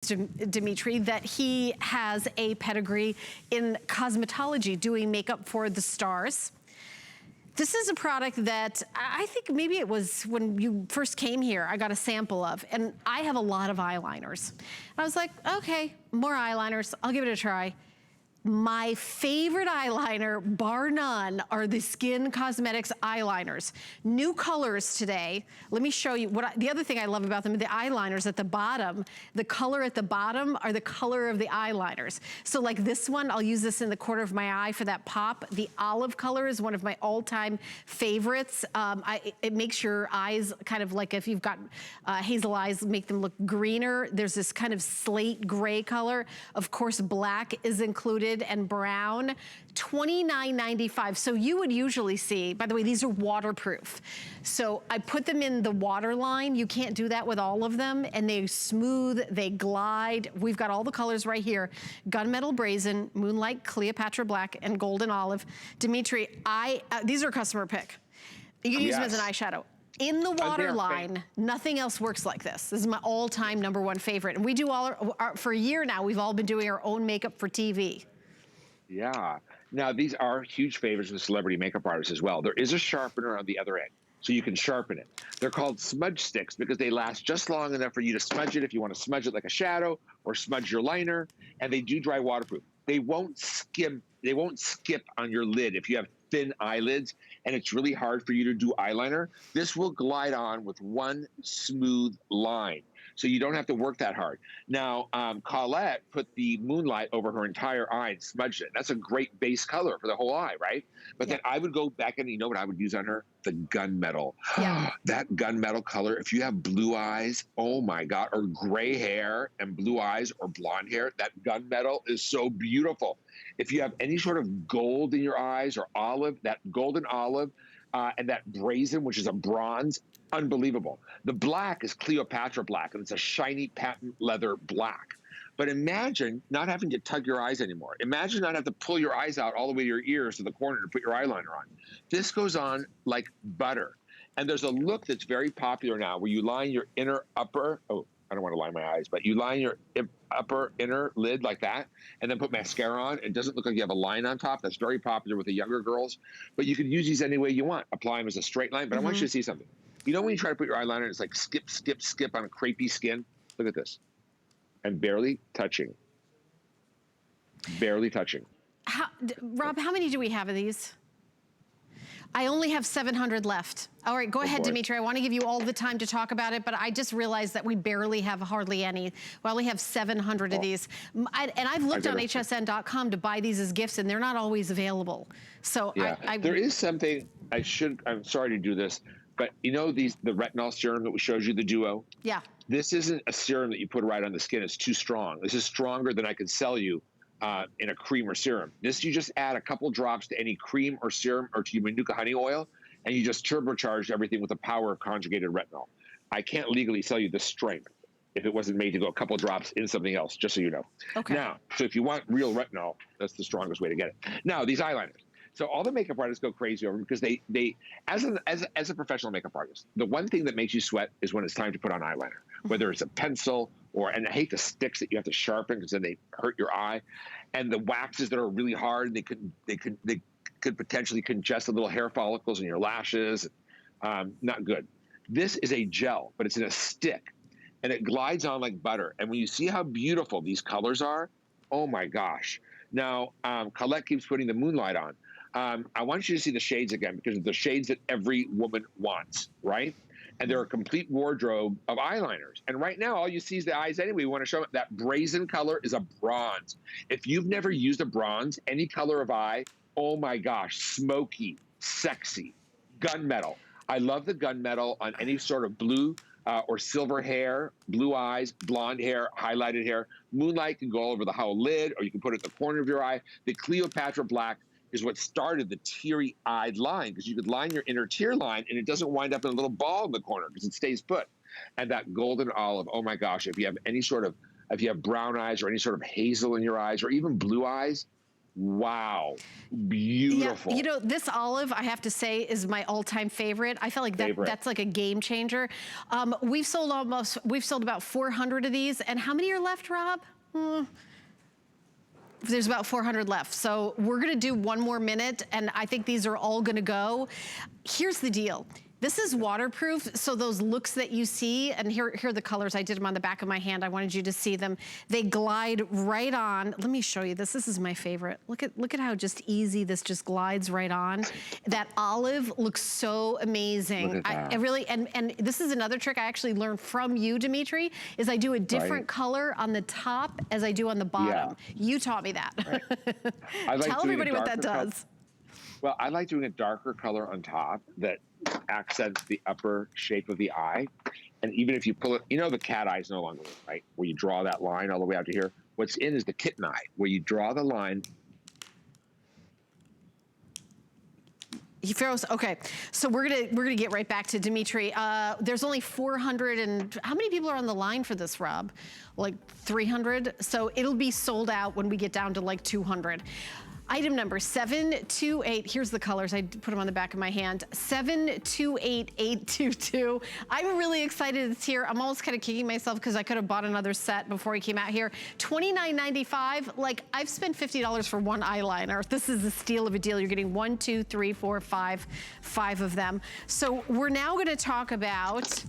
Dimitri, that he has a pedigree in cosmetology, doing makeup for the stars. This is a product that I think maybe it was when you first came here, I got a sample of, and I have a lot of eyeliners. I was like, okay, more eyeliners, I'll give it a try. My favorite eyeliner, bar none, are the Skinn Cosmetics eyeliners. New colors today. Let me show you the other thing I love about them, the eyeliners at the bottom. The color at the bottom are the color of the eyeliners. So like this one, I'll use this in the corner of my eye for that pop. The olive color is one of my all-time favorites. It makes your eyes kind of like, if you've got hazel eyes, make them look greener. There's this kind of slate gray color. Of course, black is included, and brown. $29.95. So you would usually see, by the way, these are waterproof. So I put them in the water line. You can't do that with all of them, and they smooth, they glide. We've got all the colors right here. Gunmetal, Brazen, Moonlight, Cleopatra Black, and Golden Olive. Dimitri, these are customer pick. You can use them as an eyeshadow. In the water line, nothing else works like this. This is my all-time #1 favorite. And we do for a year now, we've all been doing our own makeup for TV. Yeah. Now, these are huge favorites with celebrity makeup artists as well. There is a sharpener on the other end, so you can sharpen it. They're called Smudge Sticks because they last just long enough for you to smudge it if you want to smudge it like a shadow or smudge your liner, and they do dry waterproof. They won't skip on your lid if you have thin eyelids and it's really hard for you to do eyeliner. This will glide on with one smooth line, so you don't have to work that hard. Now, Colette put the Moonlight over her entire eye and smudged it. That's a great base color for the whole eye, right? But then I would go back and you know what I would use on her? The Gunmetal. Yeah. That Gunmetal color, if you have blue eyes, oh my God, or gray hair and blue eyes or blonde hair, that Gunmetal is so beautiful. If you have any sort of gold in your eyes or olive, that golden olive, and that Brazen, which is a bronze, unbelievable. The black is Cleopatra Black, and it's a shiny patent leather black. But imagine not having to tug your eyes anymore. Imagine not having to pull your eyes out all the way to your ears to the corner to put your eyeliner on. This goes on like butter. And there's a look that's very popular now where you line your upper, I don't want to line my eyes, but you line your upper inner lid like that and then put mascara on. It doesn't look like you have a line on top. That's very popular with the younger girls. But you can use these any way you want. Apply them as a straight line. But I want you to see something. You know when you try to put your eyeliner, it's like skip, skip, skip on a crepey skin? Look at this. And barely touching. Barely touching. Rob, how many do we have of these? I only have 700 left. All right, go ahead, Dimitri. I want to give you all the time to talk about it, but I just realized that we barely have hardly any. We only have 700 of these. And I've looked on hsn.com to buy these as gifts, and they're not always available. So there is something I'm sorry to do this, but you know the retinol serum that we showed you, the duo? Yeah. This isn't a serum that you put right on the skin. It's too strong. This is stronger than I could sell you in a cream or serum. This, you just add a couple drops to any cream or serum or to your Manuka honey oil, and you just turbocharge everything with the power of conjugated retinol. I can't legally sell you this strength if it wasn't made to go a couple drops in something else, just so you know. Okay. Now, so if you want real retinol, that's the strongest way to get it. Now, these eyeliners. So all the makeup artists go crazy over them because they as a professional makeup artist, the one thing that makes you sweat is when it's time to put on eyeliner, whether it's a pencil and I hate the sticks that you have to sharpen because then they hurt your eye, and the waxes that are really hard, they could potentially congest the little hair follicles in your lashes. Not good. This is a gel, but it's in a stick, and it glides on like butter. And when you see how beautiful these colors are, oh my gosh. Now, Colette keeps putting the Moonlight on. I want you to see the shades again because the shades that every woman wants, right? And they're a complete wardrobe of eyeliners. And right now, all you see is the eyes anyway. We want to show it. That Brazen color is a bronze. If you've never used a bronze, any color of eye, oh my gosh, smoky, sexy, gunmetal. I love the gunmetal on any sort of blue or silver hair, blue eyes, blonde hair, highlighted hair. Moonlight can go all over the whole lid, or you can put it at the corner of your eye. The Cleopatra Black is what started the teary-eyed line, because you could line your inner tear line and it doesn't wind up in a little ball in the corner because it stays put. And that golden olive, oh my gosh, if you have brown eyes or any sort of hazel in your eyes or even blue eyes, Wow, beautiful. Yeah, you know, this olive, I have to say, is my all-time favorite. I feel like that's like a game changer. We've sold about 400 of these, and how many are left, Rob? There's about 400 left. So we're gonna do one more minute, and I think these are all gonna go. Here's the deal. This is waterproof, so those looks that you see, and here are the colors. I did them on the back of my hand. I wanted you to see them. They glide right on. Let me show you this. This is my favorite. Look at how just easy this just glides right on. That olive looks so amazing. Look at that. I really, and this is another trick I actually learned from you, Dimitri, is I do a different color on the top as I do on the bottom. Yeah. You taught me that. Right. Tell everybody what that does. Well, I like doing a darker color on top that accents the upper shape of the eye. And even if you pull it, you know the cat eye is no longer, right? Where you draw that line all the way out to here. What's in is the kitten eye, where you draw the line. He froze. Okay, so we're gonna get right back to Dimitri. There's only 400 and how many people are on the line for this, Rob? Like 300. So it'll be sold out when we get down to like 200. Item number 728, here's the colors, I put them on the back of my hand, 728822. I'm really excited it's here. I'm almost kind of kicking myself because I could have bought another set before he came out here. $29.95, like I've spent $50 for one eyeliner. This is a steal of a deal. You're getting 1, 2, 3, 4, 5 of them. So we're now gonna talk about